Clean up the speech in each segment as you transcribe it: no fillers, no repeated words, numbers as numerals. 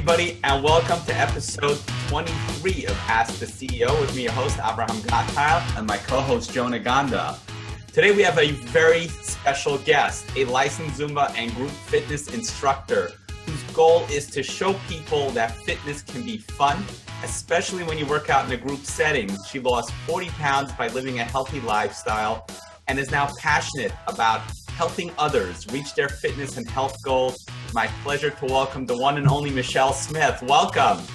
everybody, and welcome to episode 23 of Ask the CEO with me, your host, Avroham Gottheil, and my co-host, Jonah Ganda. Today, we have a very special guest, a licensed Zumba and group fitness instructor whose goal is to show people that fitness can be fun, especially when you work out in a group setting. She lost 40 pounds by living a healthy lifestyle and is now passionate about helping others reach their fitness and health goals. My pleasure to welcome the one and only Michelle Smith. Welcome.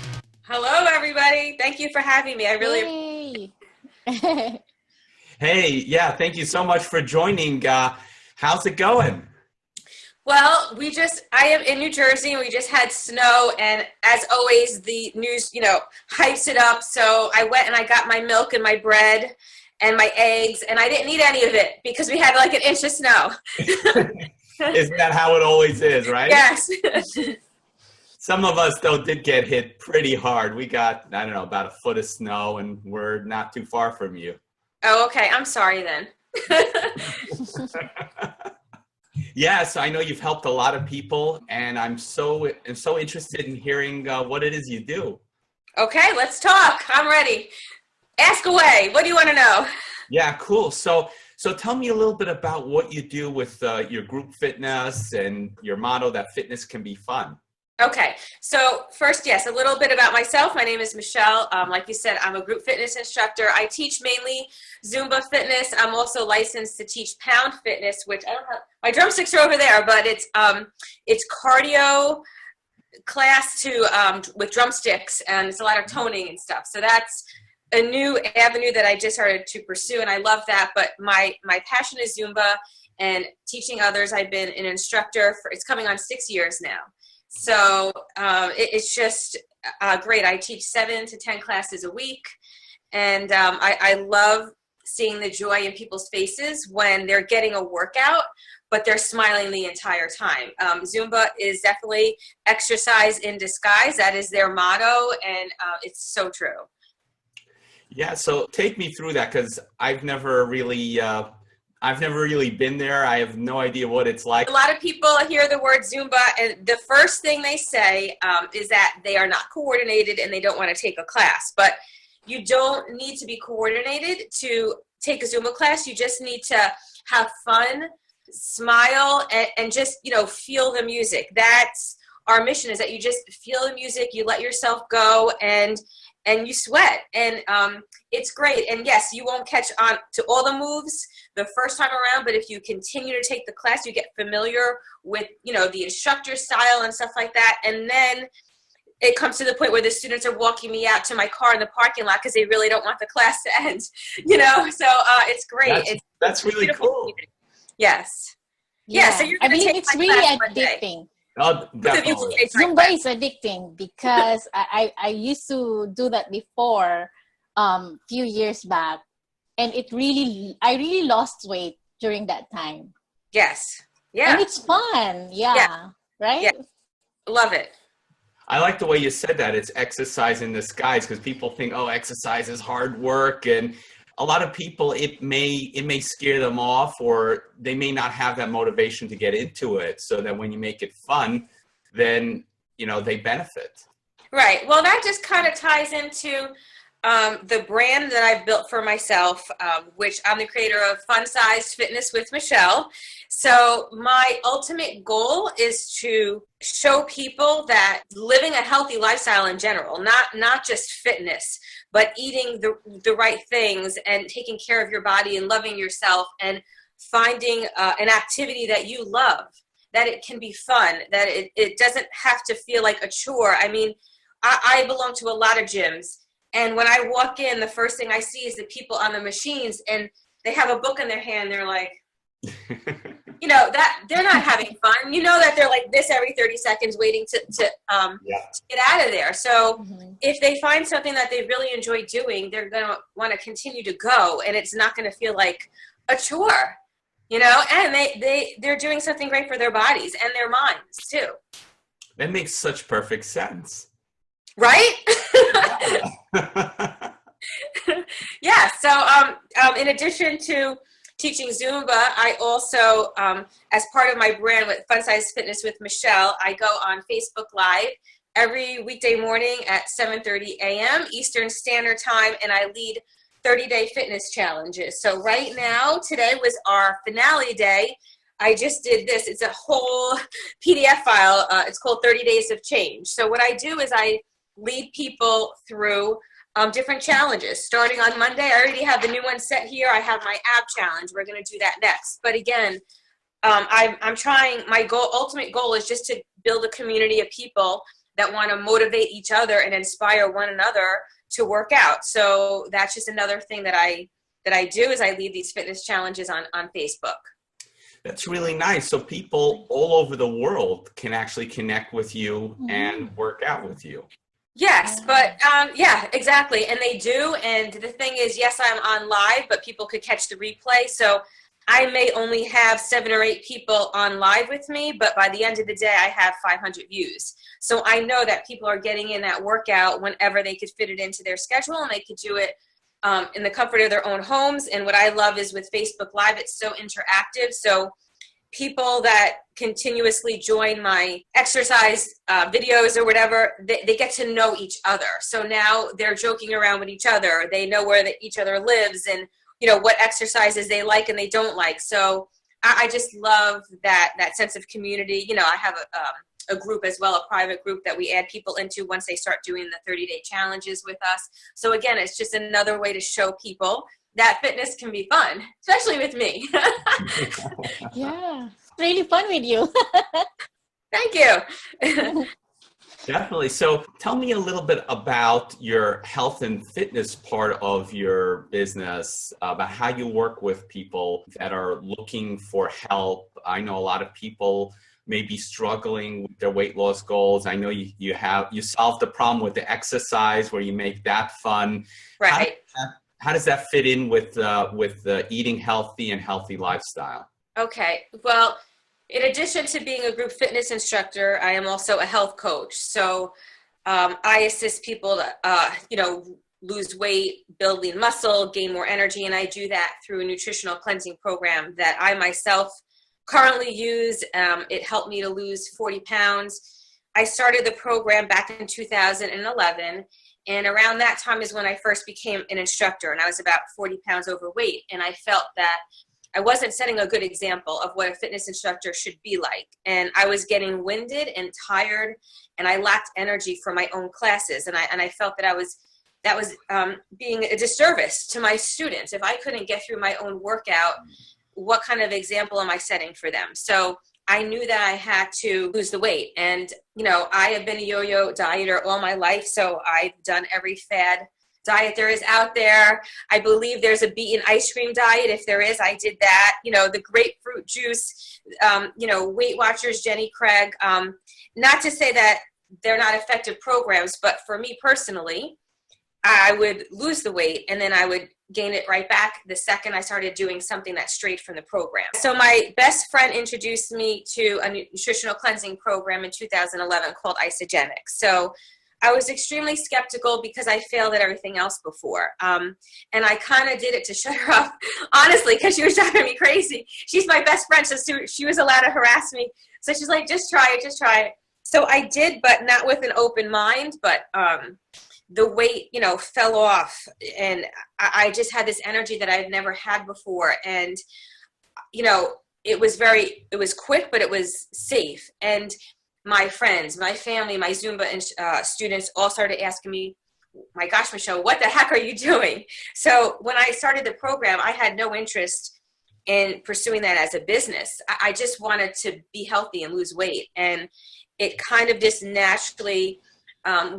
Hello, everybody. Thank you for having me. I really Hey, yeah, thank you so much for joining. How's it going? Well, I am in New Jersey and we just had snow, and as always, the news, hypes it up. So I went and I got my milk and my bread and my eggs, and I didn't need any of it because we had like an inch of snow. Isn't that how it always is, right? Yes. Some of us, though, did get hit pretty hard. We got, about a foot of snow, and we're not too far from you. Oh, okay. I'm sorry then. Yes, I know you've helped a lot of people, and I'm so interested in hearing what it is you do. Okay, let's talk. I'm ready. Ask away. What do you want to know? Yeah, cool. So tell me a little bit about what you do with your group fitness and your motto that fitness can be fun. Okay, so first, yes, a little bit about myself. My name is Michelle. Like you said, I'm a group fitness instructor. I teach mainly Zumba fitness. I'm also licensed to teach pound fitness, which I don't have. My drumsticks are over there, but it's cardio class with drumsticks, and it's a lot of toning and stuff. So that's a new avenue that I just started to pursue, and I love that. But my passion is Zumba and teaching others. I've been an instructor it's coming on 6 years now. So it's just great. I teach 7 to 10 classes a week, and I love seeing the joy in people's faces when they're getting a workout, but they're smiling the entire time. Zumba is definitely exercise in disguise. That is their motto, and it's so true. Yeah, so take me through that, because I've never really been there. I have no idea what it's like. A lot of people hear the word Zumba, and the first thing they say is that they are not coordinated and they don't want to take a class. But you don't need to be coordinated to take a Zumba class. You just need to have fun, smile, and just, feel the music. That's our mission, is that you just feel the music, you let yourself go, and you sweat, and it's great. And yes, you won't catch on to all the moves the first time around, but if you continue to take the class, you get familiar with, the instructor style and stuff like that. And then it comes to the point where the students are walking me out to my car in the parking lot because they really don't want the class to end, so it's great. That's really cool. Yes. Yeah. So you're going to take it's my really class addicting. Oh, definitely. Zumba is addicting because I used to do that before few years back, and I really lost weight during that time. Yes. Yeah. And it's fun. Yeah. Right? Yeah. Love it. I like the way you said that. It's exercise in disguise, because people think, exercise is hard work, and a lot of people, it may scare them off, or they may not have that motivation to get into it. So that when you make it fun, then, they benefit. Right. Well, that just kind of ties into the brand that I've built for myself, which I'm the creator of Fun Sized Fitness with Michelle. So my ultimate goal is to show people that living a healthy lifestyle in general, not just fitness, but eating the right things and taking care of your body and loving yourself and finding an activity that you love, that it can be fun, that it doesn't have to feel like a chore. I mean, I belong to a lot of gyms, and when I walk in, the first thing I see is the people on the machines, and they have a book in their hand. They're like, that they're not having fun. That they're like this every 30 seconds waiting to get out of there. So if they find something that they really enjoy doing, they're going to want to continue to go, and it's not going to feel like a chore, and they're doing something great for their bodies and their minds too. That makes such perfect sense. Right? Yeah. So in addition to teaching Zumba, I also, as part of my brand with Fun Size Fitness with Michelle, I go on Facebook Live every weekday morning at 7:30 a.m. Eastern Standard Time, and I lead 30-day fitness challenges. So right now, today was our finale day. I just did this. It's a whole PDF file. It's called 30 Days of Change. So what I do is I lead people through different challenges. Starting on Monday, I already have the new one set here. I have my ab challenge. We're going to do that next. But again, I'm trying, ultimate goal is just to build a community of people that want to motivate each other and inspire one another to work out. So that's just another thing that I do is I lead these fitness challenges on Facebook. That's really nice. So people all over the world can actually connect with you and work out with you. Yes, but yeah, exactly. And they do. And the thing is, yes, I'm on live, but people could catch the replay. So I may only have 7 or 8 people on live with me, but by the end of the day, I have 500 views. So I know that people are getting in that workout whenever they could fit it into their schedule, and they could do it in the comfort of their own homes. And what I love is with Facebook Live, it's so interactive. So people that continuously join my exercise videos or whatever, they get to know each other. So now they're joking around with each other. They know where each other lives and, you know, what exercises they like and they don't like. So I just love that sense of community. You know, I have a group as well, a private group that we add people into once they start doing the 30-day challenges with us. So again, it's just another way to show people that fitness can be fun, especially with me. Yeah, it's really fun with you. Thank you. Definitely. So tell me a little bit about your health and fitness part of your business, about how you work with people that are looking for help. I know a lot of people may be struggling with their weight loss goals. I know you solved the problem with the exercise where you make that fun. Right. How does that fit in with eating healthy and healthy lifestyle? Okay. Well, in addition to being a group fitness instructor, I am also a health coach. So I assist people to, lose weight, build lean muscle, gain more energy. And I do that through a nutritional cleansing program that I myself currently use. It helped me to lose 40 pounds. I started the program back in 2011. And around that time is when I first became an instructor, and I was about 40 pounds overweight. And I felt that I wasn't setting a good example of what a fitness instructor should be like. And I was getting winded and tired, and I lacked energy for my own classes. And I felt that that was being a disservice to my students. If I couldn't get through my own workout, what kind of example am I setting for them? So I knew that I had to lose the weight. And, I have been a yo-yo dieter all my life. So I've done every fad diet there is out there. I believe there's a beet and ice cream diet. If there is, I did that. The grapefruit juice, Weight Watchers, Jenny Craig. Not to say that they're not effective programs, but for me personally, I would lose the weight and then I would gain it right back the second I started doing something that's straight from the program. So my best friend introduced me to a nutritional cleansing program in 2011 called Isogenics. So I was extremely skeptical because I failed at everything else before. And I kind of did it to shut her up, honestly, because she was driving me crazy. She's my best friend, so she was allowed to harass me. So she's like, just try it, just try it. So I did, but not with an open mind, but the weight, fell off. And I just had this energy that I'd never had before. And, it was quick, but it was safe. And my friends, my family, my Zumba students all started asking me, my gosh, Michelle, what the heck are you doing? So when I started the program, I had no interest in pursuing that as a business. I just wanted to be healthy and lose weight. And it kind of just naturally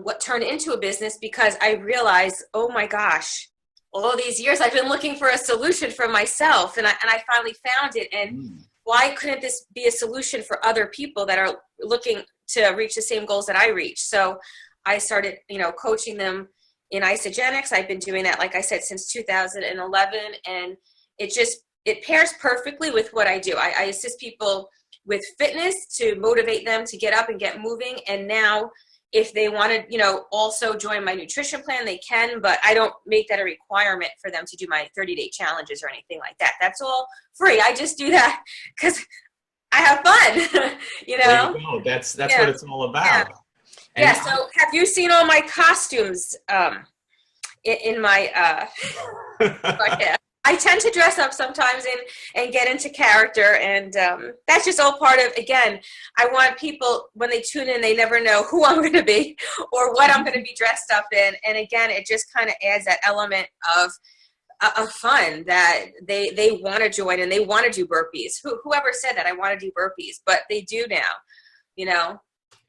what turned into a business because I realized, oh my gosh, all these years I've been looking for a solution for myself. And I finally found it. And why couldn't this be a solution for other people that are looking to reach the same goals that I reach? So I started, coaching them in Isogenics. I've been doing that, like I said, since 2011. And it pairs perfectly with what I do. I assist people with fitness to motivate them to get up and get moving. And now if they want to, also join my nutrition plan, they can, but I don't make that a requirement for them to do my 30-day challenges or anything like that. That's all free. I just do that because I have fun, There you go. That's what it's all about. Yeah. And Yeah, so have you seen all my costumes in my podcast? I tend to dress up sometimes and get into character, and that's just all part of, again, I want people, when they tune in, they never know who I'm going to be or what I'm going to be dressed up in. And again, it just kind of adds that element of fun that they want to join and they want to do burpees. Whoever said that I want to do burpees, but they do now, you know.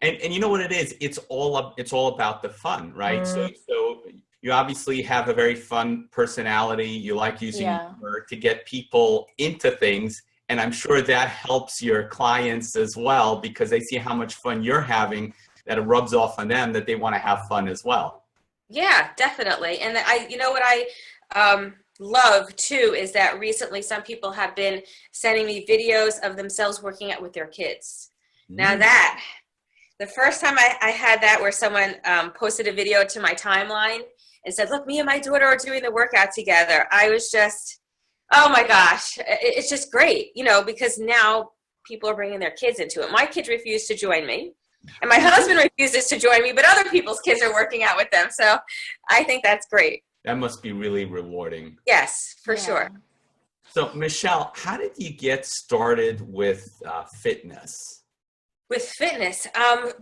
And you know what it is? It's all about the fun, right? So you obviously have a very fun personality. You like using humor to get people into things. And I'm sure that helps your clients as well, because they see how much fun you're having, that it rubs off on them, that they want to have fun as well. Yeah, definitely. And you know what I love too, is that recently some people have been sending me videos of themselves working out with their kids. Now that, the first time I had that, where someone posted a video to my timeline and said, look, me and my daughter are doing the workout together. I was just, oh my gosh, it's just great, you know, because now people are bringing their kids into it. My kids refused to join me, and my husband refuses to join me, but other people's kids are working out with them. So I think that's great. That must be really rewarding. Yes, for sure. So Michelle, how did you get started with fitness? With fitness,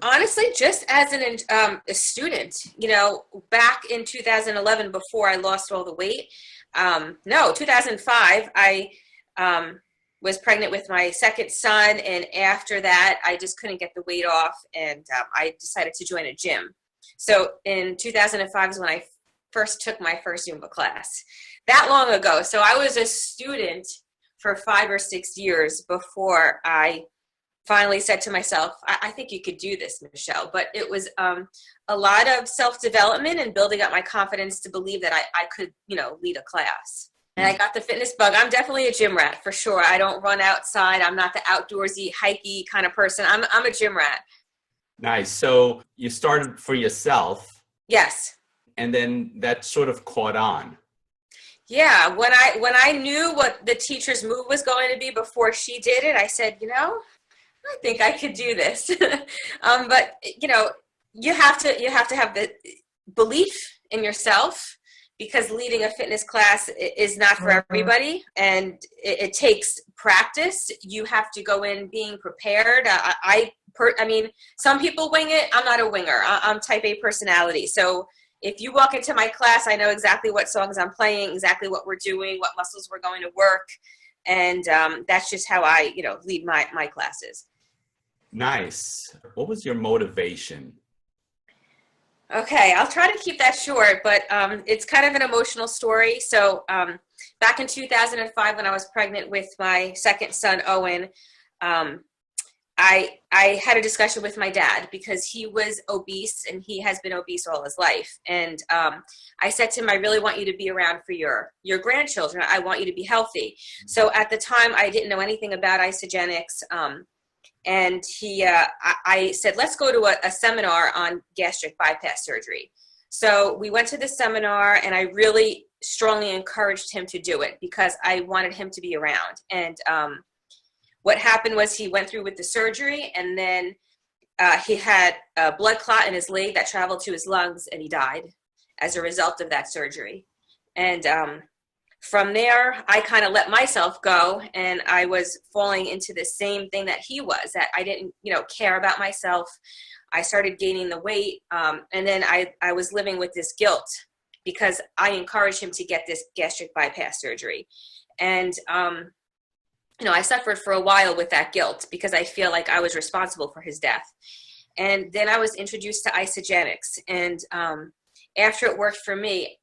honestly, just as a student, you know, back in 2011, before I lost all the weight, 2005, I was pregnant with my second son, and after that, I just couldn't get the weight off, and I decided to join a gym. So in 2005 is when I first took my first Zumba class. That long ago. So I was a student for 5 or 6 years before I finally said to myself, I think you could do this, Michelle. But it was a lot of self-development and building up my confidence to believe that I could, you know, lead a class. And I got the fitness bug. I'm definitely a gym rat, for sure. I don't run outside. I'm not the outdoorsy, hikey kind of person. I'm a gym rat. Nice. So you started for yourself. Yes. And then that sort of caught on. Yeah. When I knew what the teacher's move was going to be before she did it, I said, you know, I think I could do this. But you know, you have to have the belief in yourself, because leading a fitness class is not for everybody, and it takes practice. You have to go in being prepared. I mean, some people wing it. I'm not a winger. I'm type A personality. So if you walk into my class, I know exactly what songs I'm playing, exactly what we're doing, what muscles we're going to work. And that's just how I, you know, lead my classes. Nice. What was your motivation? Okay, I'll try to keep that short, but it's kind of an emotional story. So back in 2005, when I was pregnant with my second son, Owen, I had a discussion with my dad, because he was obese and he has been obese all his life. And I said to him, I really want you to be around for your grandchildren. I want you to be healthy. So at the time, I didn't know anything about isogenics. And I said, let's go to a seminar on gastric bypass surgery. So we went to the seminar, and I really strongly encouraged him to do it, because I wanted him to be around. And what happened was, he went through with the surgery, and then he had a blood clot in his leg that traveled to his lungs, and he died as a result of that surgery. And from there, I kind of let myself go, and I was falling into the same thing that he was, that I didn't, you know, care about myself. I started gaining the weight, and then I was living with this guilt, because I encouraged him to get this gastric bypass surgery. And, you know, I suffered for a while with that guilt, because I feel like I was responsible for his death. And then I was introduced to isogenics, and after it worked for me,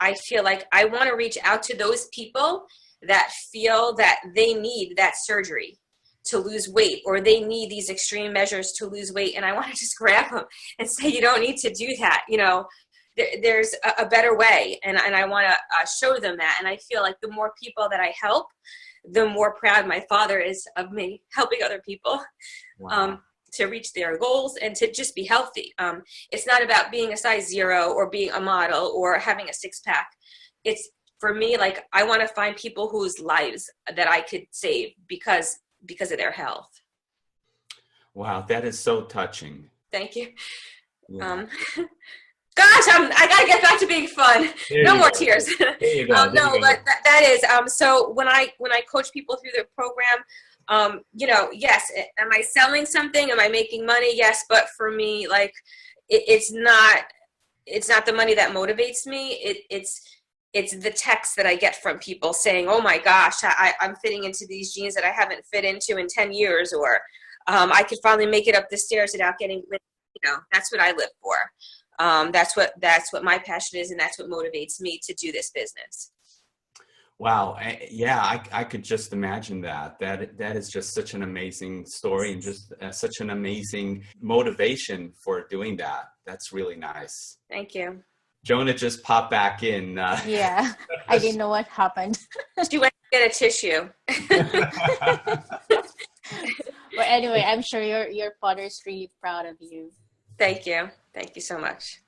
I feel like I want to reach out to those people that feel that they need that surgery to lose weight, or they need these extreme measures to lose weight. And I want to just grab them and say, you don't need to do that. You know, there's a better way. And I want to show them that. And I feel like the more people that I help, the more proud my father is of me helping other people. Wow. To reach their goals and to just be healthy. It's not about being a size 0 or being a model or having a 6-pack. It's, for me, like, I want to find people whose lives that I could save because of their health. Wow, that is so touching. Thank you. Yeah. Gosh, I gotta get back to being fun. No more tears. There you go. No, but that is so when I coach people through the program, yes, am I selling something? Am I making money? Yes, but for me, like it's not the money that motivates me. It's the text that I get from people saying, "Oh my gosh, I'm fitting into these jeans that I haven't fit into in 10 years," or I could finally make it up the stairs without getting. That's what I live for. That's what my passion is, and that's what motivates me to do this business. Wow. Yeah, I could just imagine that. That is just such an amazing story and just such an amazing motivation for doing that. That's really nice. Thank you. Jonah just popped back in. Yeah, I didn't know what happened. She went to get a tissue. But anyway, I'm sure your father's really proud of you. Thank you. Thank you so much.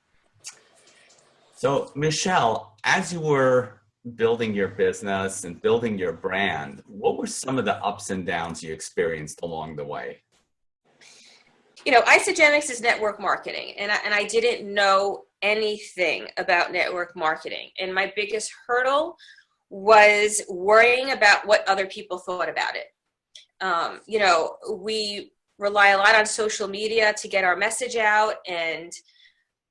So, Michelle, as you were building your business and building your brand, what were some of the ups and downs you experienced along the way? Isogenics is network marketing, and I didn't know anything about network marketing. And my biggest hurdle was worrying about what other people thought about it. We rely a lot on social media to get our message out, and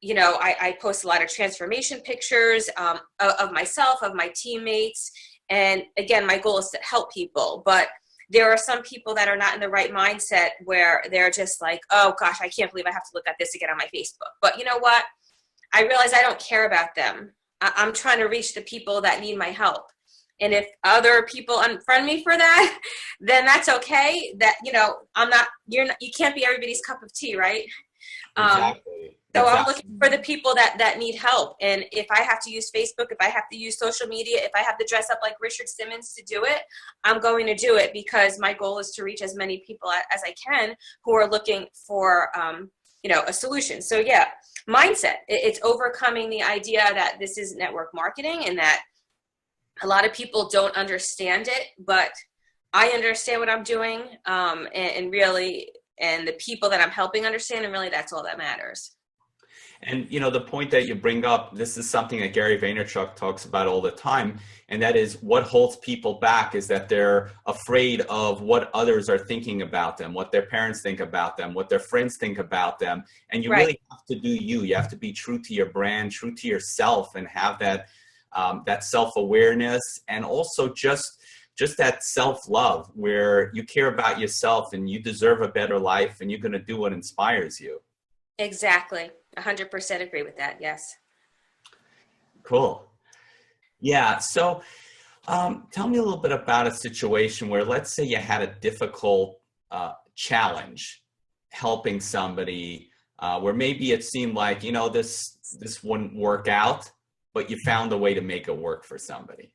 I post a lot of transformation pictures of myself, of my teammates, and again, my goal is to help people. But there are some people that are not in the right mindset where they're just like, oh gosh, I can't believe I have to look at this again on my Facebook. But you know what? I realize I don't care about them. I'm trying to reach the people that need my help. And if other people unfriend me for that, then that's okay. That, you can't be everybody's cup of tea, right? Exactly. So I'm looking for the people that need help. And if I have to use Facebook, if I have to use social media, if I have to dress up like Richard Simmons to do it, I'm going to do it because my goal is to reach as many people as I can who are looking for, a solution. So yeah, mindset. It's overcoming the idea that this is network marketing and that a lot of people don't understand it, but I understand what I'm doing, and the people that I'm helping understand, and really that's all that matters. And, the point that you bring up, this is something that Gary Vaynerchuk talks about all the time. And that is what holds people back is that they're afraid of what others are thinking about them, what their parents think about them, what their friends think about them. And you really have to do you. You have to be true to your brand, true to yourself, and have that self-awareness, and also just that self-love where you care about yourself and you deserve a better life and you're going to do what inspires you. Exactly. 100% agree with that. Yes. Cool. Yeah. So tell me a little bit about a situation where, let's say you had a difficult challenge helping somebody where maybe it seemed like, this wouldn't work out, but you found a way to make it work for somebody.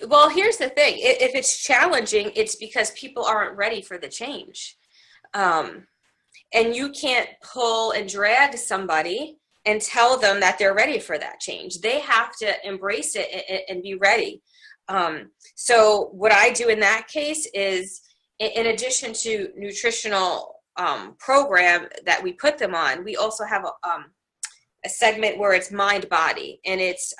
Well, here's the thing. If it's challenging, it's because people aren't ready for the change. And you can't pull and drag somebody and tell them that they're ready for that change. They have to embrace it and be ready. So what I do in that case is, in addition to nutritional program that we put them on, we also have a segment where it's mind body, and it's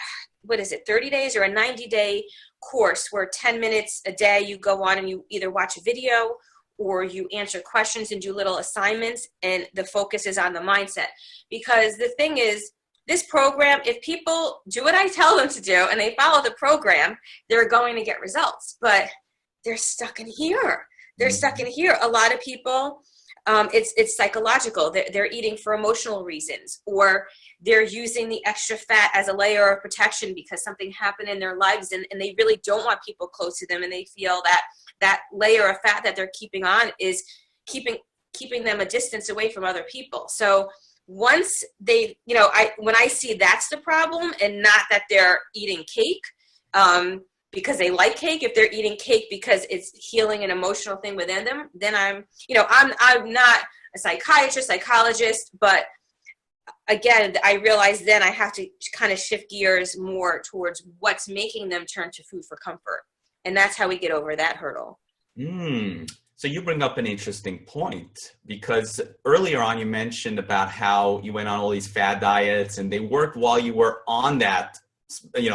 30 days or a 90-day course where 10 minutes a day you go on and you either watch a video or you answer questions and do little assignments, and the focus is on the mindset. Because the thing is, this program, if people do what I tell them to do and they follow the program, they're going to get results, but they're stuck in here. They're stuck in here. A lot of people, it's psychological. They're eating for emotional reasons, or they're using the extra fat as a layer of protection because something happened in their lives and they really don't want people close to them, and they feel that layer of fat that they're keeping on is keeping them a distance away from other people. So once they, when I see that's the problem and not that they're eating cake because they like cake, if they're eating cake because it's healing an emotional thing within them, then I'm not a psychologist, but again, I realize then I have to kind of shift gears more towards what's making them turn to food for comfort. And that's how we get over that hurdle. So you bring up an interesting point, because earlier on you mentioned about how you went on all these fad diets and they worked while you were on that,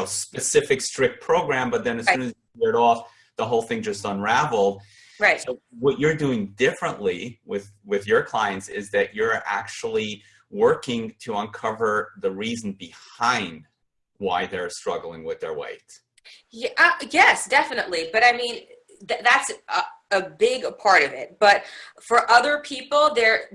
specific strict program, but then as soon as you veered off, the whole thing just unraveled. Right. So what you're doing differently with your clients is that you're actually working to uncover the reason behind why they're struggling with their weight. Yeah, yes, definitely. But I mean, that's a big part of it. But for other people, they're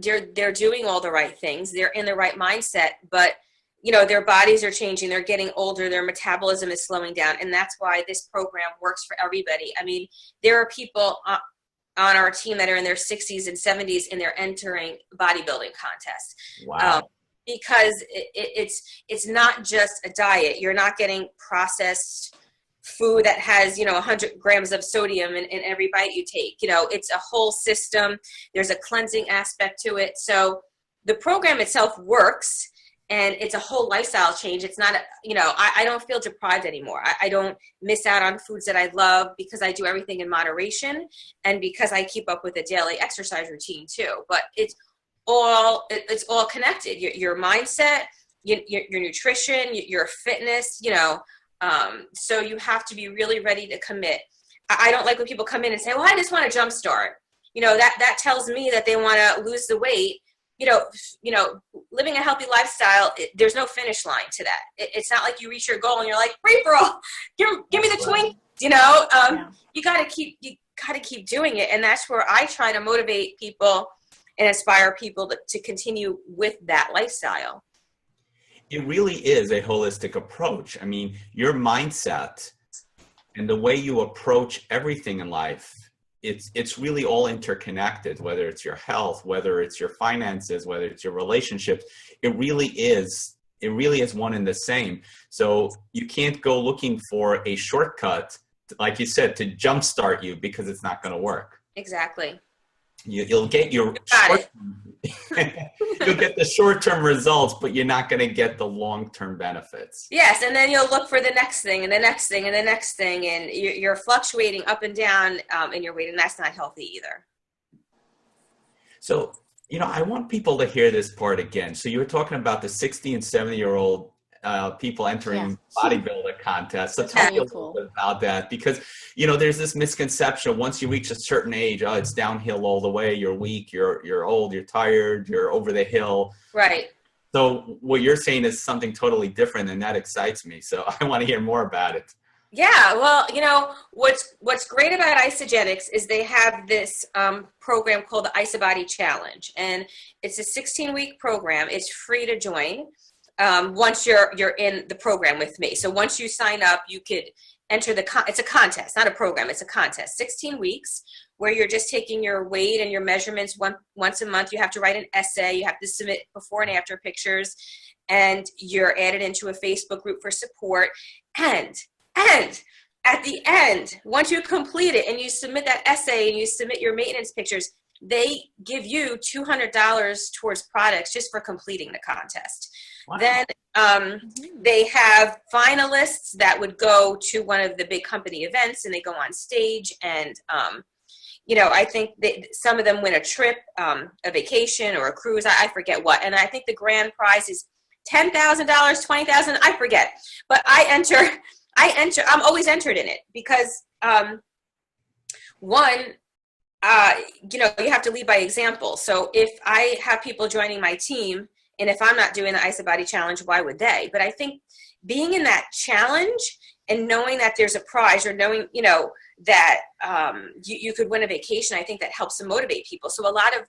doing all the right things. They're in the right mindset, but their bodies are changing. They're getting older. Their metabolism is slowing down, and that's why this program works for everybody. I mean, there are people on our team that are in their 60s and 70s, and they're entering bodybuilding contests. Wow. Because it's not just a diet. You're not getting processed food that has 100 grams of sodium in every bite you take. It's a whole system. There's a cleansing aspect to it. So the program itself works, and it's a whole lifestyle change. It's not I don't feel deprived anymore. I don't miss out on foods that I love, because I do everything in moderation, and because I keep up with a daily exercise routine too. But it's all connected. Your mindset, your nutrition, your fitness, so you have to be really ready to commit. I don't like when people come in and say, well, I just want to jumpstart. That tells me that they want to lose the weight. Living a healthy lifestyle, there's no finish line to that. It's not like you reach your goal and you're like, free for all, give me the twink. You got to keep doing it. And that's where I try to motivate people and inspire people to continue with that lifestyle. It really is a holistic approach. I mean, your mindset and the way you approach everything in life, it's really all interconnected, whether it's your health, whether it's your finances, whether it's your relationships. It really is one and the same. So you can't go looking for a shortcut, like you said, to jumpstart you, because it's not going to work. Exactly. You'll get you'll get the short-term results, but you're not going to get the long-term benefits. Yes, and then you'll look for the next thing and the next thing and the next thing, and you're fluctuating up and down in your weight, and that's not healthy either. So, I want people to hear this part again. So you were talking about the 60 and 70-year-old people entering bodybuilder contests. So tell me a little bit about that, because there's this misconception, once you reach a certain age, it's downhill all the way. You're weak, you're old, you're tired, you're over the hill. Right. So what you're saying is something totally different, and that excites me. So I want to hear more about it. Yeah, well, what's great about Isogenics is they have this program called the Isabody Challenge, and it's a 16-week program. It's free to join. Once you're in the program with me. So once you sign up, you could enter it's a contest, not a program, it's a contest. 16 weeks where you're just taking your weight and your measurements once a month. You have to write an essay, you have to submit before and after pictures, and you're added into a Facebook group for support. And at the end, once you complete it and you submit that essay and you submit your maintenance pictures, they give you $200 towards products just for completing the contest. Wow. Then they have finalists that would go to one of the big company events, and they go on stage, and I think some of them win a trip, a vacation or a cruise, I forget what, and I think the grand prize is $10,000, $20,000, I forget, but I'm always entered in it, because you have to lead by example. So if I have people joining my team, and if I'm not doing the Isabody Challenge, why would they? But I think being in that challenge and knowing that there's a prize, or knowing, that you could win a vacation, I think that helps to motivate people. So a lot of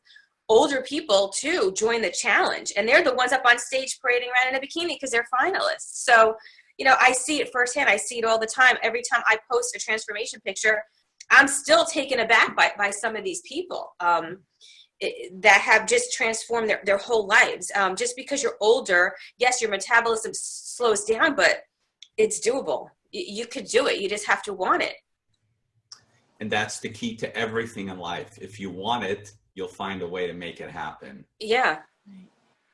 older people too join the challenge, and they're the ones up on stage parading around in a bikini because they're finalists. So, I see it firsthand. I see it all the time. Every time I post a transformation picture, I'm still taken aback by some of these people that have just transformed their whole lives. Just because you're older, yes, your metabolism slows down, but it's doable. You could do it. You just have to want it. And that's the key to everything in life. If you want it, you'll find a way to make it happen. Yeah.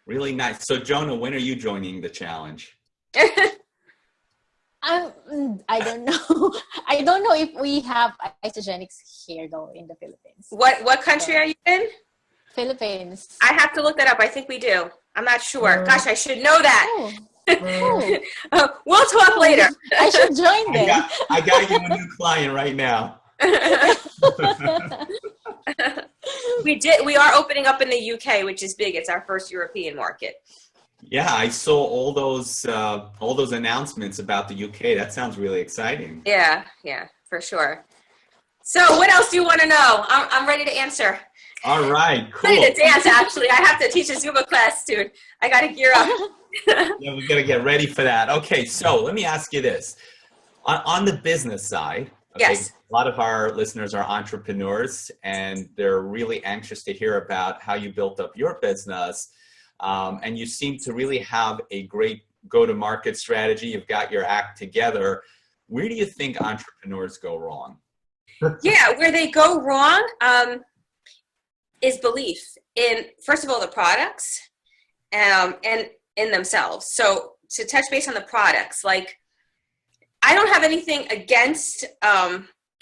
Really nice. So Jonah, when are you joining the challenge? I don't know. I don't know if we have isogenics here though in the Philippines. What country are you in? Philippines. I have to look that up. I think we do. I'm not sure. Gosh, I should know that. Oh. Oh. We'll talk later. I should join them. I got you a new client right now. We are opening up in the UK, which is big. It's our first European market. Yeah, I saw all those announcements about the UK. That sounds really exciting. Yeah, for sure. So what else do you want to know? I'm ready to answer. All right, cool. I'm ready to dance, actually. I have to teach a Zumba class, dude. I got to gear up. Yeah, we got to get ready for that. Okay, so let me ask you this. On the business side, okay, yes. A lot of our listeners are entrepreneurs, and they're really anxious to hear about how you built up your business. And you seem to really have a great go-to-market strategy. You've got your act together. Where do you think entrepreneurs go wrong? Yeah, where they go wrong is belief in, first of all, the products and in themselves. So to touch base on the products, like I don't have anything against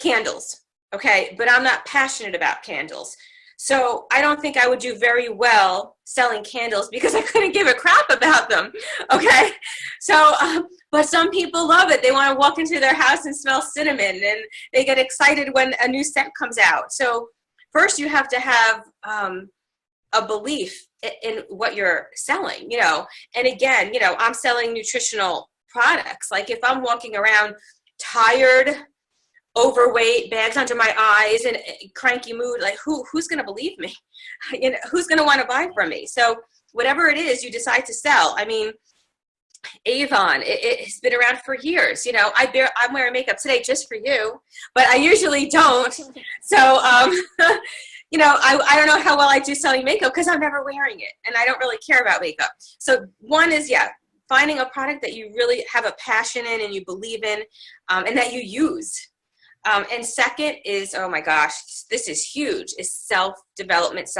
candles, okay? But I'm not passionate about candles. So I don't think I would do very well selling candles because I couldn't give a crap about them, okay? So, but some people love it. They want to walk into their house and smell cinnamon, and they get excited when a new scent comes out. So first you have to have a belief in what you're selling, you know? And again, you know, I'm selling nutritional products. Like if I'm walking around tired, overweight, bags under my eyes, and cranky mood, like who's going to believe me? You know, who's going to want to buy from me? So whatever it is you decide to sell. I mean, Avon, it's been around for years. You know, I'm wearing makeup today just for you, but I usually don't. So, you know, I don't know how well I do selling makeup because I'm never wearing it, and I don't really care about makeup. So one is, finding a product that you really have a passion in and you believe in, and that you use. And second is, oh my gosh, this is huge, is self-development.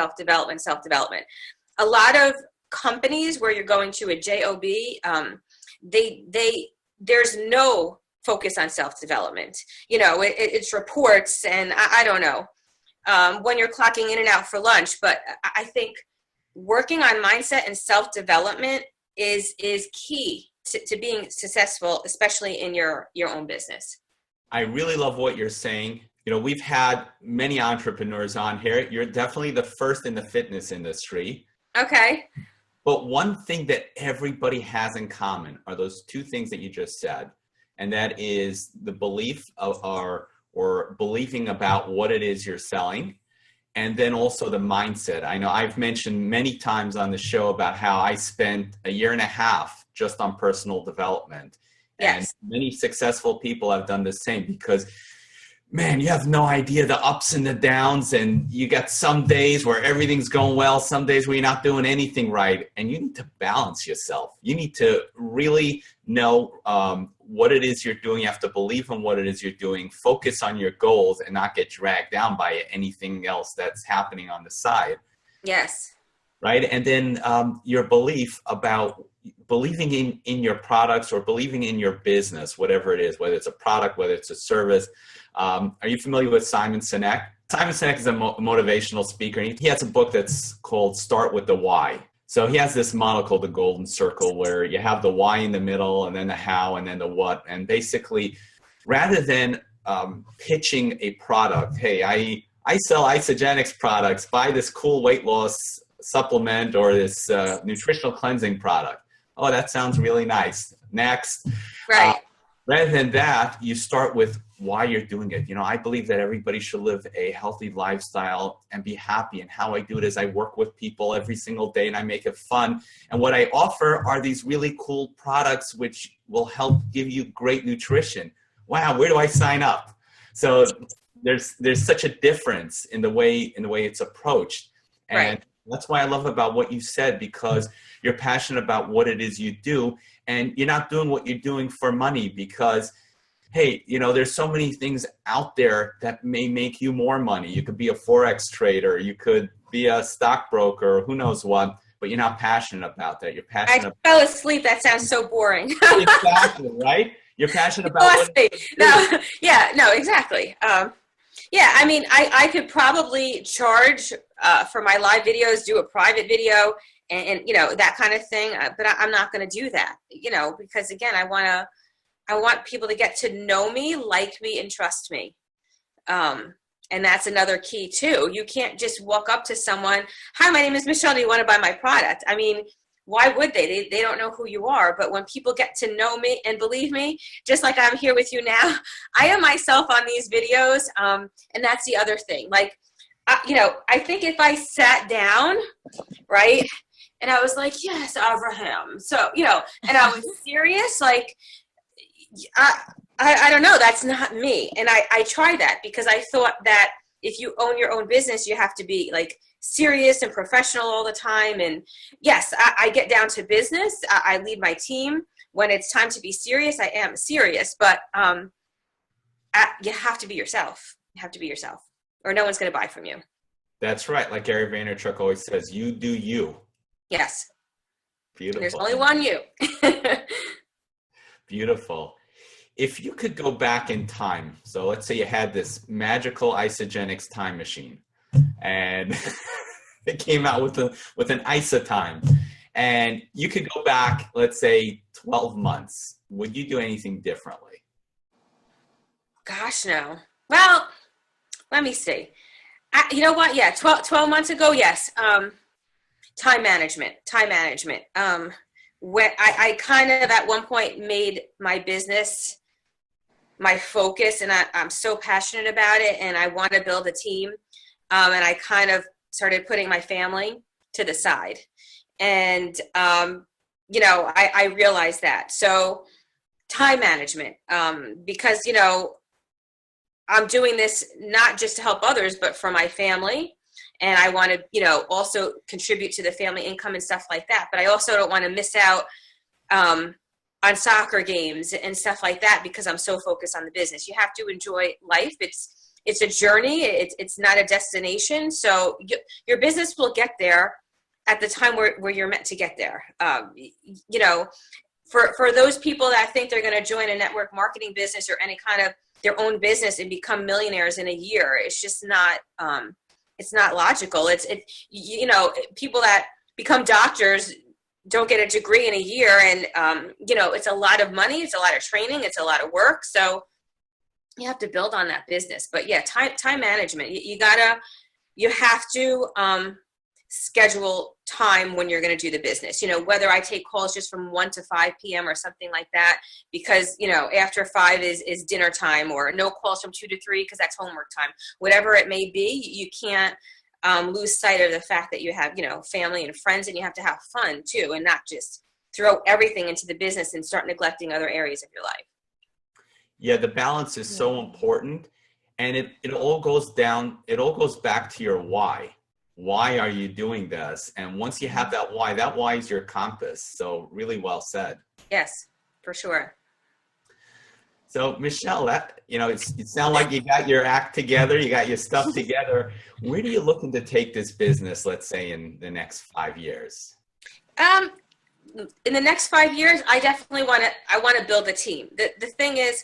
A lot of companies where you're going to a job, there's no focus on self-development. You know, it's reports, and I don't know when you're clocking in and out for lunch. But I think working on mindset and self-development is key to being successful, especially in your own business. I really love what you're saying. You know, we've had many entrepreneurs on here. You're definitely the first in the fitness industry. Okay. But one thing that everybody has in common are those two things that you just said. And that is the belief or believing about what it is you're selling. And then also the mindset. I know I've mentioned many times on the show about how I spent a year and a half just on personal development. Yes. And many successful people have done the same because, man, you have no idea the ups and the downs, and you got some days where everything's going well, some days where you're not doing anything right, and you need to balance yourself. You need to really know what it is you're doing. You have to believe in what it is you're doing, focus on your goals, and not get dragged down by anything else that's happening on the side. Yes. Right? And then your belief about believing in your products or believing in your business, whatever it is, whether it's a product, whether it's a service. Are you familiar with Simon Sinek? Simon Sinek is a motivational speaker. And he has a book that's called Start with the Why. So he has this model called the Golden Circle, where you have the why in the middle, and then the how, and then the what. And basically, rather than pitching a product, hey, I sell isogenics products, buy this cool weight loss supplement or this nutritional cleansing product. Oh, that sounds really nice. Next. Right. Rather than that, you start with why you're doing it. You know, I believe that everybody should live a healthy lifestyle and be happy. And how I do it is I work with people every single day and I make it fun. And what I offer are these really cool products which will help give you great nutrition. Wow, where do I sign up? So there's such a difference in the way it's approached. And right. That's why I love about what you said, because you're passionate about what it is you do, and you're not doing what you're doing for money because, hey, you know, there's so many things out there that may make you more money. You could be a Forex trader, you could be a stockbroker, who knows what, but you're not passionate about that. You're passionate. I fell asleep. That sounds so boring. Exactly, right? You're passionate People about ask what me. No, yeah, no, exactly. Yeah, I mean, I could probably charge for my live videos, do a private video, and you know, that kind of thing. But I'm not going to do that, you know, because again, I want people to get to know me, like me, and trust me. And that's another key too. You can't just walk up to someone, "Hi, my name is Michelle. Do you want to buy my product?" I mean, why would they? They don't know who you are. But when people get to know me, and believe me, just like I'm here with you now, I am myself on these videos. And that's the other thing. Like, you know, I think if I sat down, right, and I was like, "Yes, Avraham," so, you know, and I was serious, like, I don't know, that's not me. And I tried that because I thought that if you own your own business, you have to be like serious and professional all the time. And yes, I get down to business. I lead my team. When it's time to be serious, I am serious. But you have to be yourself. You have to be yourself, or no one's going to buy from you. That's right. Like Gary Vaynerchuk always says, you do you. Yes. Beautiful. There's only one you. Beautiful. If you could go back in time, so let's say you had this magical Isogenics time machine, and it came out with an isotime, and you could go back, let's say 12 months, would you do anything differently? Gosh, no. Well, let me see. You know what? Yeah, 12 months ago, yes. Time management. When I kind of at one point made my business my focus, and I'm so passionate about it, and I want to build a team. And I kind of started putting my family to the side. And, you know, I realized that. So time management, because, you know, I'm doing this not just to help others, but for my family. And I want to, you know, also contribute to the family income and stuff like that. But I also don't want to miss out on soccer games and stuff like that because I'm so focused on the business. You have to enjoy life. It's a journey. It's not a destination. So your business will get there at the time where you're meant to get there. You know, for those people that think they're going to join a network marketing business or any kind of their own business and become millionaires in a year, it's just not, it's not logical. You know, people that become doctors don't get a degree in a year, and you know, it's a lot of money, it's a lot of training, it's a lot of work. So you have to build on that business. But yeah, time management. You have to schedule time when you're going to do the business. You know, whether I take calls just from 1 to 5 p.m. or something like that, because you know, after 5 is dinner time, or no calls from 2 to 3 because that's homework time. Whatever it may be, you can't lose sight of the fact that you have, you know, family and friends, and you have to have fun too, and not just throw everything into the business and start neglecting other areas of your life. Yeah, the balance is so important, and it all goes back to your why. Why are you doing this? And once you have that why is your compass. So really well said. Yes, for sure. So Michelle, that, you know, it sounds like you got your act together, you got your stuff together. Where do you looking to take this business, let's say, in the next 5 years? In the next 5 years, I definitely want to build a team. The thing is,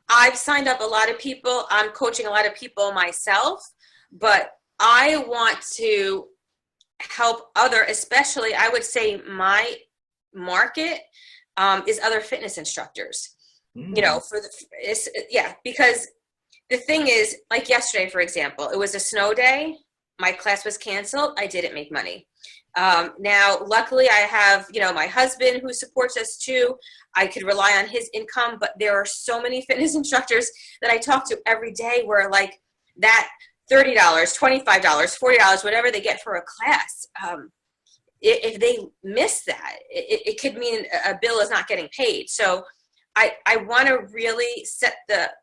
I've signed up a lot of people. I'm coaching a lot of people myself, but I want to help especially, I would say my market is other fitness instructors. You know, because the thing is, like yesterday, for example, it was a snow day. My class was canceled. I didn't make money. Now, luckily, I have, you know, my husband who supports us too. I could rely on his income, but there are so many fitness instructors that I talk to every day where like that $30, $25, $40, whatever they get for a class, if they miss that, it could mean a bill is not getting paid. So I want to really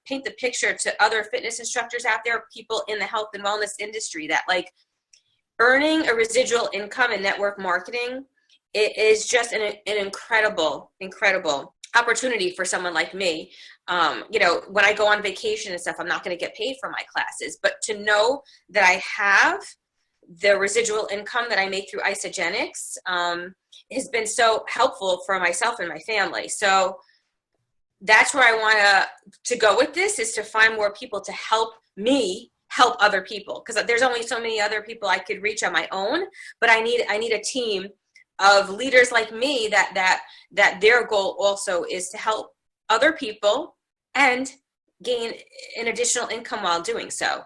paint the picture to other fitness instructors out there, people in the health and wellness industry, that like earning a residual income in network marketing, it is just an incredible opportunity for someone like me. You know, when I go on vacation and stuff, I'm not going to get paid for my classes, but to know that I have the residual income that I make through Isogenics has been so helpful for myself and my family. So that's where I want to go with this, is to find more people to help me help other people, because there's only so many other people I could reach on my own, but I need a team of leaders like me that their goal also is to help other people and gain an additional income while doing so.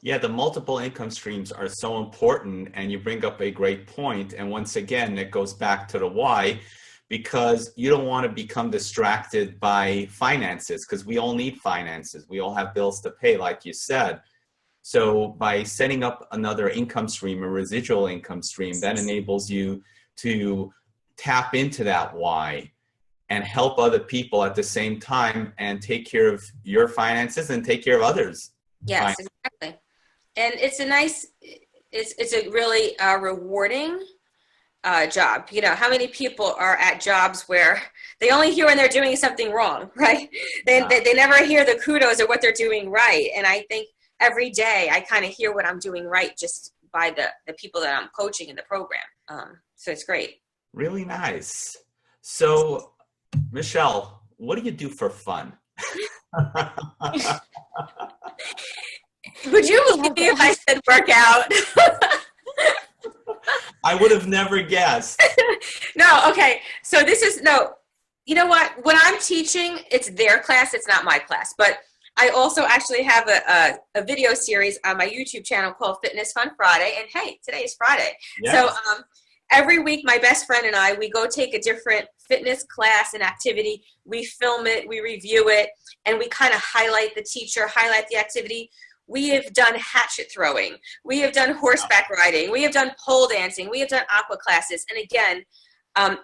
Yeah, the multiple income streams are so important, and you bring up a great point. And once again, it goes back to the why, because you don't want to become distracted by finances, because we all need finances. We all have bills to pay, like you said. So by setting up another income stream, a residual income stream, that enables you to tap into that why and help other people at the same time and take care of your finances and take care of others. Yes, exactly. And it's a really rewarding job. You know, how many people are at jobs where they only hear when they're doing something wrong, right? They never hear the kudos of what they're doing right. And I think every day I kind of hear what I'm doing right just by the people that I'm coaching in the program. So it's great. Really nice. So, Michelle, what do you do for fun? Would you believe if I said workout? I would have never guessed. No, okay. So you know what? When I'm teaching, it's their class, it's not my class. But I also actually have a video series on my YouTube channel called Fitness Fun Friday. And hey, today is Friday. Yes. So every week, my best friend and I, we go take a different fitness class and activity. We film it, we review it, and we kind of highlight the teacher, highlight the activity. We have done hatchet throwing. We have done horseback riding. We have done pole dancing. We have done aqua classes. And again,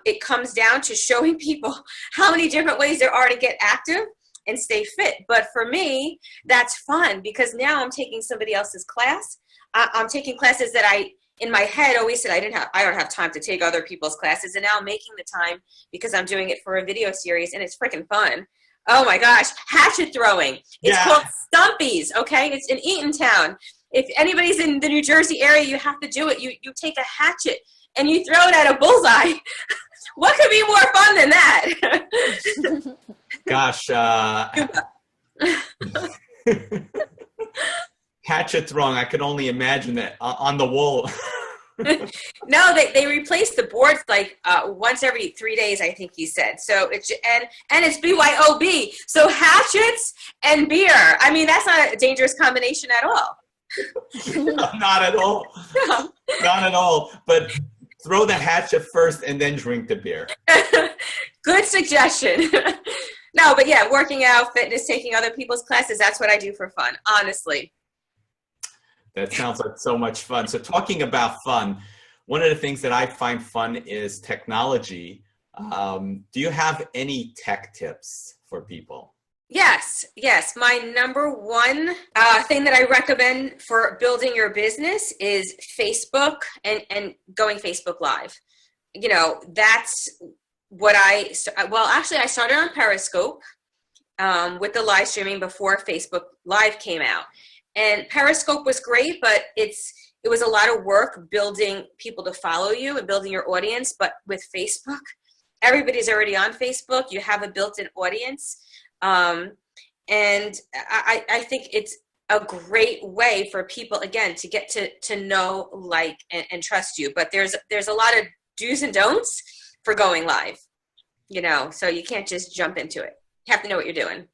it comes down to showing people how many different ways there are to get active and stay fit. But for me, that's fun, because now I'm taking somebody else's class. I'm taking classes that I, in my head, always said I don't have time to take other people's classes. And now I'm making the time because I'm doing it for a video series, and it's freaking fun. Oh my gosh, hatchet throwing. It's called Stumpies, okay? It's in Eatontown. If anybody's in the New Jersey area, you have to do it. You take a hatchet and you throw it at a bullseye. What could be more fun than that? Gosh, hatchet throwing, I could only imagine it on the wall. No, they replaced the boards like once every 3 days, I think he said. So it's and it's BYOB. So hatchets and beer. I mean, that's not a dangerous combination at all. Not at all. No. Not at all. But throw the hatchet first and then drink the beer. Good suggestion. No, but yeah, working out, fitness, taking other people's classes, that's what I do for fun, honestly. That sounds like so much fun. So talking about fun, one of the things that I find fun is technology. Do you have any tech tips for people? Yes. My number one thing that I recommend for building your business is Facebook and going Facebook Live. You know, that's what I started on Periscope with the live streaming before Facebook Live came out. And Periscope was great, but it was a lot of work building people to follow you and building your audience. But with Facebook, everybody's already on Facebook. You have a built-in audience. And I think it's a great way for people, again, to get to know, like, and trust you. But there's a lot of do's and don'ts for going live, you know, so you can't just jump into it. You have to know what you're doing.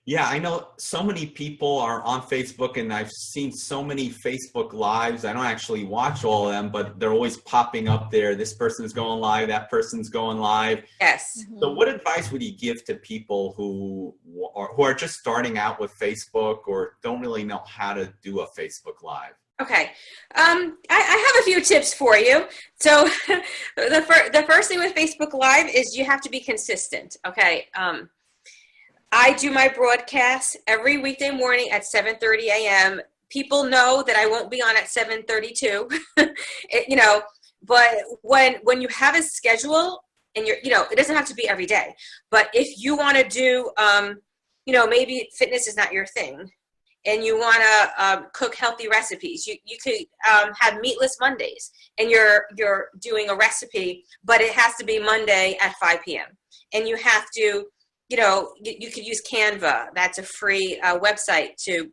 Yeah, I know so many people are on Facebook, and I've seen so many Facebook Lives. I don't actually watch all of them, but they're always popping up there. This person's going live, that person's going live. Yes. So what advice would you give to people who are just starting out with Facebook or don't really know how to do a Facebook Live? Okay. I have a few tips for you. So the first thing with Facebook Live is you have to be consistent. Okay. I do my broadcasts every weekday morning at 7:30 a.m. People know that I won't be on at 7:32, you know, but when you have a schedule and you're, you know, it doesn't have to be every day, but if you want to do, you know, maybe fitness is not your thing and you want to cook healthy recipes, you could have meatless Mondays and you're doing a recipe, but it has to be Monday at 5 p.m. and you have to you could use Canva. That's a free website to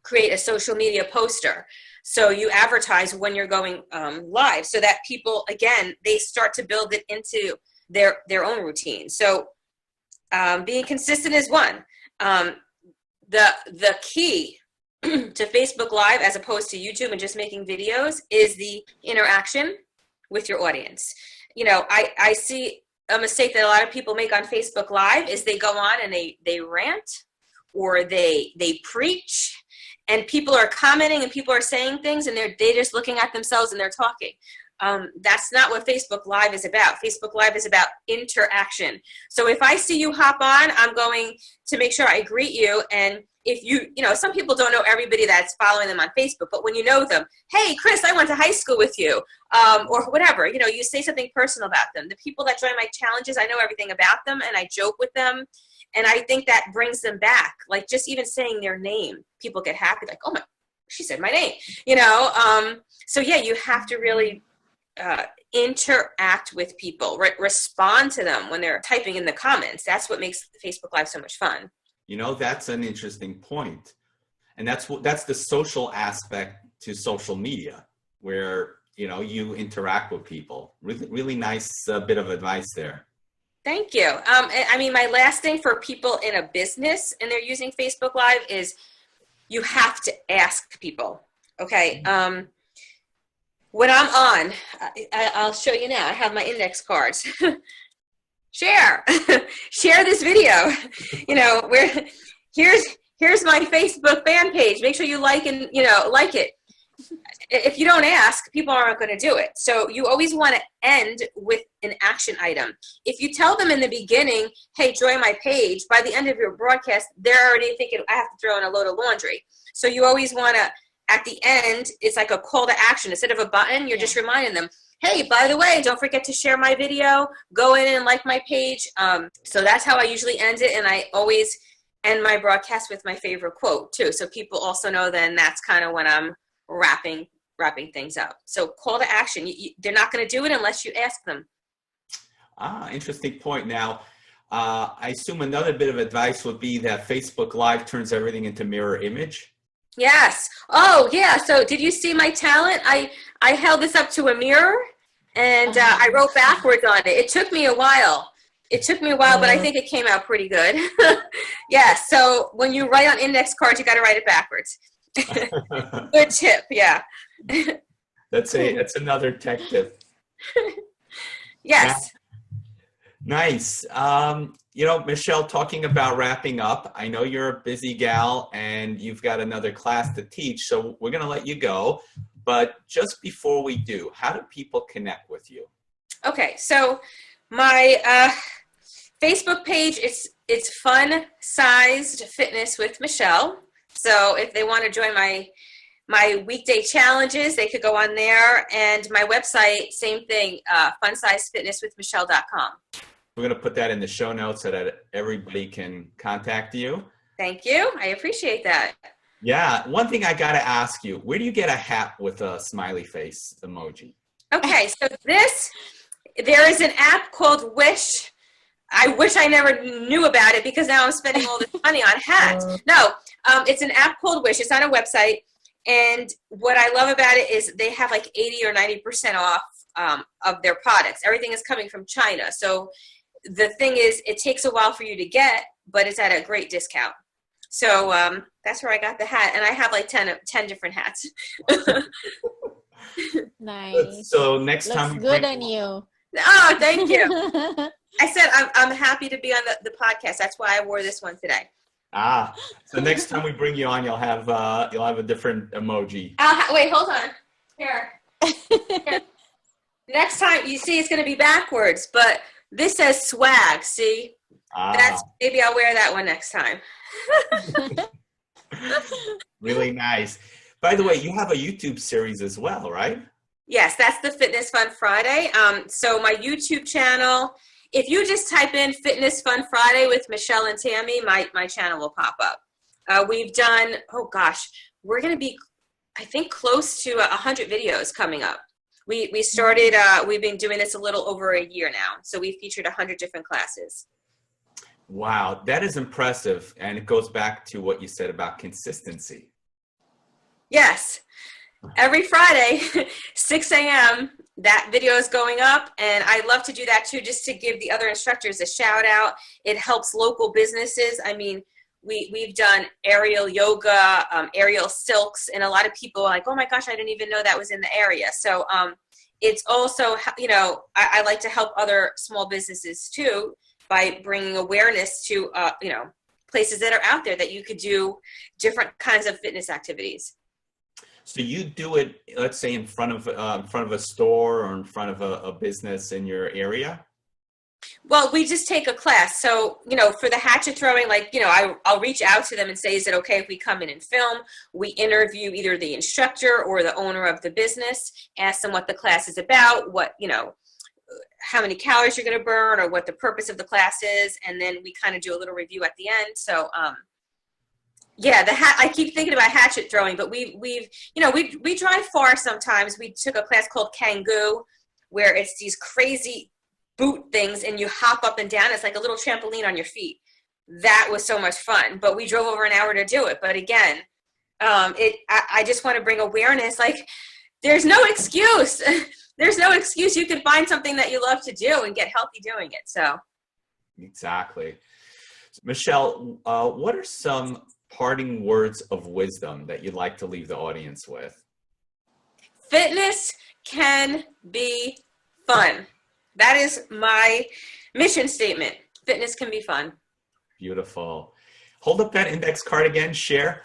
create a social media poster. So you advertise when you're going live so that people, again, they start to build it into their own routine. So being consistent is one. The key to Facebook Live as opposed to YouTube and just making videos is the interaction with your audience. I see a mistake that a lot of people make on Facebook Live is they go on and they rant or they preach, and people are commenting and people are saying things and they're just looking at themselves and they're talking. That's not what Facebook Live is about. Facebook Live is about interaction. So if I see you hop on, I'm going to make sure I greet you. And if some people don't know everybody that's following them on Facebook, but when you know them, hey, Chris, I went to high school with you, or whatever, you say something personal about them. The people that join my challenges, I know everything about them and I joke with them. And I think that brings them back. Like just even saying their name, people get happy, like, oh my, she said my name, So yeah, you have to really interact with people, respond to them when they're typing in the comments. That's what makes Facebook Live so much fun. That's an interesting point. And that's the social aspect to social media where, you interact with people. Really, really nice bit of advice there. Thank you. My last thing for people in a business and they're using Facebook Live is you have to ask people. Okay. When I'm on, I'll show you now. I have my index cards. Share this video. Here's my Facebook fan page. Make sure you like and like it. If you don't ask, people aren't going to do it. So you always want to end with an action item. If you tell them in the beginning, hey, join my page, by the end of your broadcast, they're already thinking, I have to throw in a load of laundry. So you always want to, at the end, it's like a call to action. Instead of a button, you're just reminding them, hey, by the way, don't forget to share my video. Go in and like my page. So that's how I usually end it. And I always end my broadcast with my favorite quote, too. So people also know then that's kind of when I'm wrapping things up. So call to action. They're not going to do it unless you ask them. Interesting point. Now, I assume another bit of advice would be that Facebook Live turns everything into mirror image. Yes. Oh, yeah. So did you see my talent? I held this up to a mirror and I wrote backwards on it. It took me a while. But I think it came out pretty good. Yeah. So when you write on index cards, you got to write it backwards. Good tip. Yeah. That's another tech tip. Yes. Nice. Michelle, talking about wrapping up, I know you're a busy gal and you've got another class to teach, so we're going to let you go. But just before we do, how do people connect with you? Okay, so my Facebook page, it's Fun-Sized Fitness with Michelle. So if they want to join my weekday challenges, they could go on there. And my website, same thing, funsizedfitnesswithmichelle.com. We're going to put that in the show notes so that everybody can contact you. Thank you. I appreciate that. Yeah. One thing I got to ask you, where do you get a hat with a smiley face emoji? Okay. So there is an app called Wish. I wish I never knew about it because now I'm spending all this money on hats. No, it's an app called Wish. It's on a website. And what I love about it is they have like 80 or 90% off of their products. Everything is coming from China. So the thing is, it takes a while for you to get, but it's at a great discount. So that's where I got the hat. And I have like 10 different hats. Nice. So next time. Looks good on you. Oh, thank you. I said I'm happy to be on the podcast. That's why I wore this one today. So next time we bring you on, you'll have a different emoji. Wait, hold on. Here. Next time, you see, it's going to be backwards, but this says swag. See, maybe I'll wear that one next time. Really nice. By the way, you have a YouTube series as well, right? Yes, that's the Fitness Fun Friday. So my YouTube channel, if you just type in Fitness Fun Friday with Michelle and Tammy, my channel will pop up. We've done, we're going to be, I think, close to 100 videos coming up. We started, we've been doing this a little over a year now. So we featured 100 different classes. Wow, that is impressive. And it goes back to what you said about consistency. Yes. Every Friday, 6 a.m., that video is going up, and I love to do that too, just to give the other instructors a shout out. It helps local businesses. I mean, we've done aerial yoga, aerial silks, and a lot of people are like, oh my gosh, I didn't even know that was in the area. So it's also, you know, I like to help other small businesses too by bringing awareness to, you know, places that are out there that you could do different kinds of fitness activities. So you do it, let's say, in front of a store or in front of a business in your area? Well, we just take a class. So, you know, for the hatchet throwing, like, you know, I'll reach out to them and say, is it okay if we come in and film? We interview either the instructor or the owner of the business, ask them what the class is about, what, you know, how many calories you're going to burn or what the purpose of the class is. And then we kind of do a little review at the end. So, yeah, I keep thinking about hatchet throwing, but we've you know, we drive far sometimes. We took a class called Kangoo, where it's these crazy boot things and you hop up and down. It's like a little trampoline on your feet. That was so much fun, but we drove over an hour to do it. But again, I just want to bring awareness. Like, there's no excuse. There's no excuse. You can find something that you love to do and get healthy doing it. So Exactly. Michelle, what are some parting words of wisdom that you'd like to leave the audience with? Fitness can be fun. That is my mission statement. Fitness can be fun. Beautiful. Hold up that index card again, share.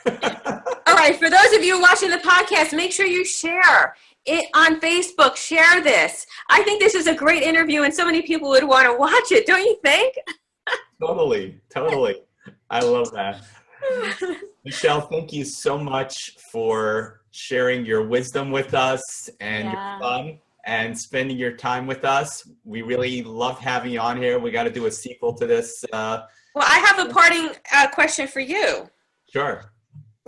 All right, for those of you watching the podcast, make sure you share it on Facebook. Share this. I think this is a great interview and so many people would want to watch it, don't you think? Totally. I love that. Michelle, thank you so much for sharing your wisdom with us and your fun and spending your time with us. We really love having you on here. We got to do a sequel to this. Well, I have a parting question for you. Sure.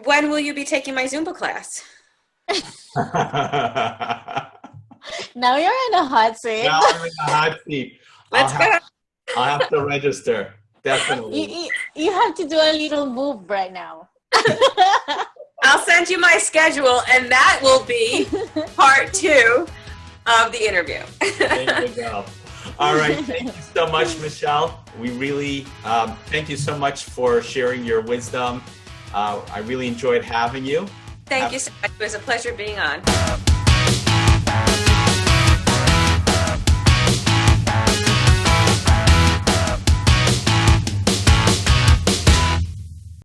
When will you be taking my Zumba class? Now you're in a hot seat. Now I'm in the hot seat. Let's go. I'll have to register. Definitely. You have to do a little move right now. I'll send you my schedule, and that will be part 2 of the interview. There you go. All right. Thank you so much, Michelle. We really thank you so much for sharing your wisdom. I really enjoyed having you. Thank you so much. It was a pleasure being on.